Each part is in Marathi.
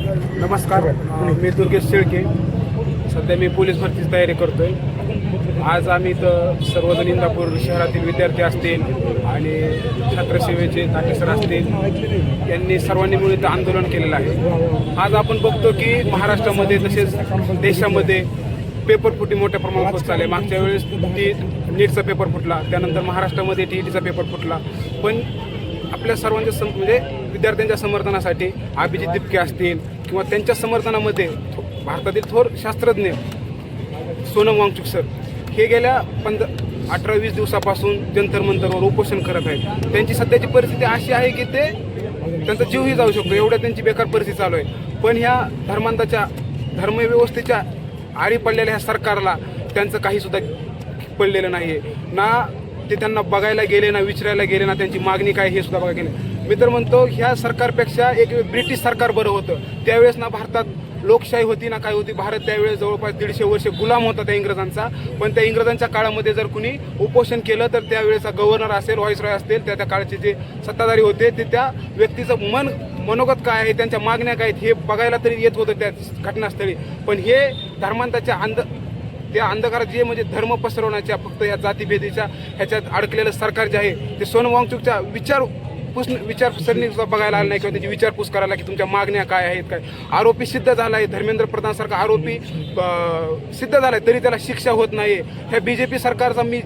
नमस्कार, मी दुर्गेश शेळके. सध्या मी पोलीस भरतीची तयारी करतोय. आज आम्ही इथं सर्वजण इंदापूर शहरातील विद्यार्थी असतील आणि छात्रसेवेचे ताटेसर असतील, यांनी सर्वांनी मिळून इथं आंदोलन केलेलं आहे. आज आपण बघतो की महाराष्ट्रामध्ये तसेच देशामध्ये पेपर फुटी मोठ्या प्रमाणात होत चालले. मागच्या वेळेस नीटचा पेपर फुटला, त्यानंतर महाराष्ट्रामध्ये TETचा पेपर फुटला. पण आपल्या सर्वांच्या म्हणजे विद्यार्थ्यांच्या समर्थनासाठी अभिजित दिपके असतील किंवा त्यांच्या समर्थनामध्ये भारतातील थोर शास्त्रज्ञ सोनम वांगचुक सर हे गेल्या 18-20 दिवसापासून जंतर मंतरवर उपोषण करत आहेत. त्यांची सध्याची परिस्थिती अशी आहे की त्यांचा जीवही जाऊ शकतो, एवढ्या त्यांची बेकार परिस्थिती चालू आहे. पण ह्या धर्मव्यवस्थेच्या आरी पडलेल्या ह्या सरकारला त्यांचं काही सुद्धा पडलेलं नाही आहे. ना ते त्यांना बघायला गेले, ना विचारायला गेले, ना त्यांची मागणी काय हे सुद्धा बघायला गेले. मी तर म्हणतो ह्या सरकारपेक्षा एक ब्रिटिश सरकार बरं होतं. त्यावेळेस ना भारतात लोकशाही होती ना काय होती. भारत त्यावेळेस जवळपास 150 वर्ष गुलाम होता त्या इंग्रजांचा. पण त्या इंग्रजांच्या काळामध्ये जर कुणी उपोषण केलं तर त्यावेळेचा गव्हर्नर असेल, व्हाईसरॉय असतील, त्या काळचे जे सत्ताधारी होते ते त्या व्यक्तीचं मनोगत काय आहे, त्यांच्या मागण्या काय आहेत हे बघायला तरी येत होतं त्या घटनास्थळी. पण हे धर्मांताच्या त्या अंधकारात जे म्हणजे धर्म पसरवण्याच्या फक्त या जातीभेदीच्या ह्याच्यात अडकलेलं सरकार जे आहे ते सोनम वांगचुकच्या विचारसरणी बघायला आलं नाही किंवा त्याची विचारपूस करायला की तुमच्या मागण्या काय आहेत. काय आरोपी सिद्ध झाला आहे, धर्मेंद्र प्रधानसारखा आरोपी सिद्ध झाला आहे तरी त्याला शिक्षा होत नाही. ह्या BJP सरकारचा मी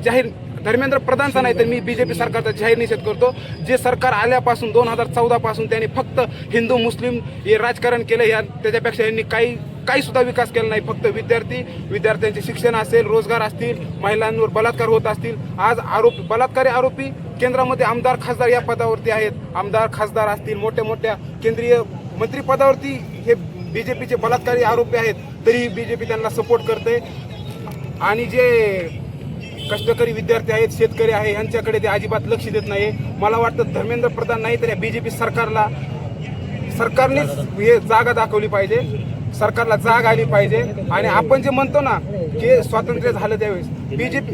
धर्मेंद्र प्रधानचा नाही तर मी BJP सरकारचा जाहीर निषेध करतो. जे सरकार आल्यापासून 2014 पासून त्यांनी फक्त हिंदू मुस्लिम हे राजकारण केलं. त्याच्यापेक्षा यांनी काही सुद्धा विकास केला नाही. फक्त विद्यार्थ्यांचे शिक्षण असेल, रोजगार असतील, महिलांवर बलात्कार होत असतील. आज बलात्कारी आरोपी केंद्रामध्ये आमदार खासदार या पदावरती आहेत. आमदार खासदार असतील, मोठ्या केंद्रीय मंत्रिपदावरती हे BJPचे बलात्कारी आरोपी आहेत. तरी BJP त्यांना सपोर्ट करते. आणि जे कष्टकरी विद्यार्थी आहेत, शेतकरी आहे, यांच्याकडे ते अजिबात लक्ष देत नाही. मला वाटतं धर्मेंद्र प्रधान नाही तर या BJP सरकारनेच हे जागा दाखवली पाहिजे, सरकारला जाग आली पाहिजे. आणि आपण जे म्हणतो ना की स्वातंत्र्य झालं त्यावेळेस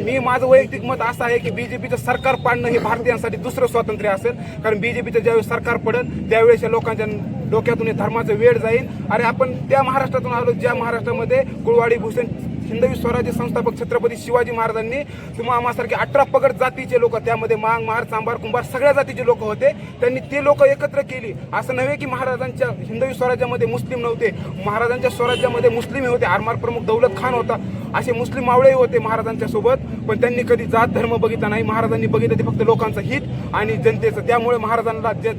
मी माझं वैयक्तिक मत असं आहे की BJPचं सरकार पाडणं हे भारतीयांसाठी दुसरं स्वातंत्र्य असेल. कारण BJPचं ज्यावेळेस सरकार पडेल त्यावेळेस या लोकांच्या डोक्यातून धर्माचं वेळ जाईल. आणि आपण त्या महाराष्ट्रातून आलो ज्या महाराष्ट्रामध्ये कुळवाडी भूषण हिंदवी स्वराज्य संस्थापक छत्रपती शिवाजी महाराजांनी किंवा आम्हासारखे 18 पगड जातीचे लोक, त्यामध्ये मांग, महार, चांभार, कुंभार सगळ्या जातीचे लोक होते. त्यांनी ते लोक एकत्र केली. असं नव्हे की महाराजांच्या हिंदवी स्वराज्यामध्ये मुस्लिम नव्हते. महाराजांच्या स्वराज्यामध्ये मुस्लिमही होते. आरमार प्रमुख दौलत खान होता. असे मुस्लिम मावळेही होते महाराजांच्या सोबत. पण त्यांनी कधी जात धर्म बघितला नाही. महाराजांनी बघितलं ते फक्त लोकांचं हित आणि जनतेचं. त्यामुळे महाराजांना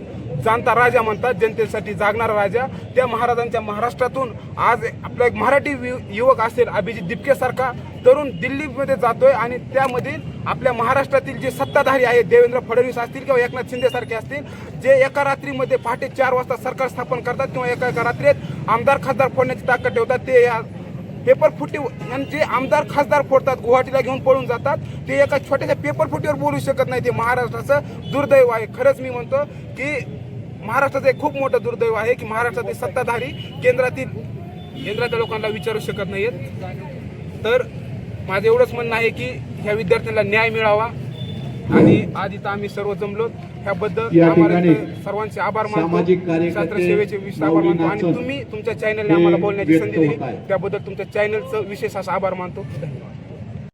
जाणता राजा म्हणतात, जनतेसाठी जागणारा राजा. त्या महाराजांच्या महाराष्ट्रातून आज आपला एक मराठी युवक असेल अभिजित दिपके सारखा तरुण दिल्लीमध्ये जातोय. आणि त्यामध्ये आपल्या महाराष्ट्रातील जे सत्ताधारी आहेत, देवेंद्र फडणवीस असतील किंवा एकनाथ शिंदे सारखे असतील, जे एका रात्रीमध्ये पहाटे 4 वाजता सरकार स्थापन करतात किंवा एका रात्रीत आमदार खासदार फोडण्याची ताकद ठेवतात. ते या पेपर फुटी यांचे आमदार खासदार फोडतात, गुवाहाटीला घेऊन पळून जातात. ते एका छोट्याशा पेपर फुटीवर बोलू शकत नाही. ते महाराष्ट्राचं दुर्दैव आहे. खरंच मी म्हणतो की महाराष्ट्राचं एक खूप मोठं दुर्दैव आहे की महाराष्ट्रातील सत्ताधारी केंद्राच्या लोकांना विचारू शकत नाहीत. तर माझं एवढंच म्हणणं आहे की ह्या विद्यार्थ्यांना न्याय मिळावा. आणि आज इथं आम्ही सर्व जमलो ह्याबद्दल सर्वांचे आभार मानतो. छात्रसेवेचे विशेष आभार मानतो. आणि तुम्ही तुमच्या चॅनलने आम्हाला बोलण्याची संधी दिली त्याबद्दल तुमच्या चॅनलचं विशेष असा आभार मानतो. धन्यवाद.